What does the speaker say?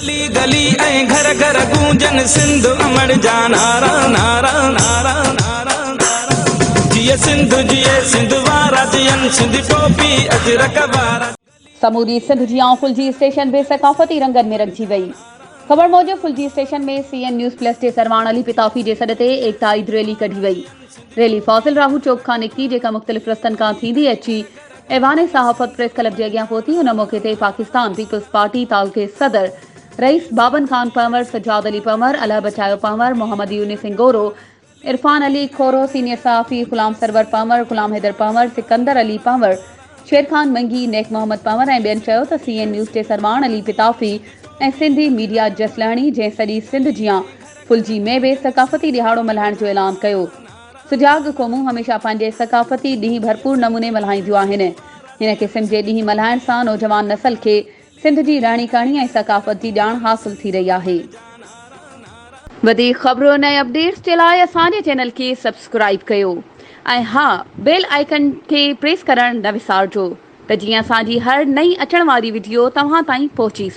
गली गली ऐं घर घर गूंजन सिंध अमर जा नारा नारा नारा नारा नारा जिए सिंध वारा जियन सिंध टोपी अजरक वारा। समूरी सिंध जी आऊं फुलजी स्टेशन में सकाफ़ती रंगन में रंगजी वई। ख़बर मूजिब फुलजी स्टेशन में CN न्यूज़ प्लस जे सरवाण अली पिताफ़ी जे सॾ ते एकता ईद रैली कढी वई। रैली फाज़िल राहू चौक खां निकिती जेका मुख़्तलिफ़ रस्तनि खां थींदी अची ऐवान सहाफ़त प्रेस क्लब जे अॻियां पहुती। हुन मौक़े ते पाकिस्तान पीपल्स पार्टी तालके सदर रईस बाबन खान पंवर, सजाद अली पंवर, अल्लाह बचायो पंवर, मोहम्मद यूनिस सिंगोरो, इरफान अली खोरो, सीनियर सहाफ़ी गुलाम सरवर पंवर, गुलाम हैदर पंवर, सिकंदर अली पंवर, शेर खान मंगी, नेक मोहम्मद पंवर ऐं ॿियनि चयो त CN न्यूज़ जे सरवाण अली पिताफ़ी ऐं सिंधी मीडिया जसलाणी जंहिं सॼी सिंध जियां फुलजी में बि सकाफ़ती ॾिहाड़ो मल्हाइण जो ऐलान कयो। सुजाग क़ौमूं हमेशा पंहिंजे सकाफ़ती ॾींहुं भरपूर नमूने मल्हाईंदियूं आहिनि। हिन क़िस्म जे ॾींहुं मल्हाइण सां नौजवान नसल खे सिंध जी रहणी करणी ऐं सकाफ़त जी ॼाण हासिल थी रही आहे। वधीक ख़बरुनि ऐं अपडेट्स जे लाइ असांजे चैनल खे सब्सक्राइब कयो ऐं हा बेल आइकन खे प्रेस करणु न विसारिजो त जीअं असांजी हर नई अचण वारी वीडियो तव्हां ताईं पहुची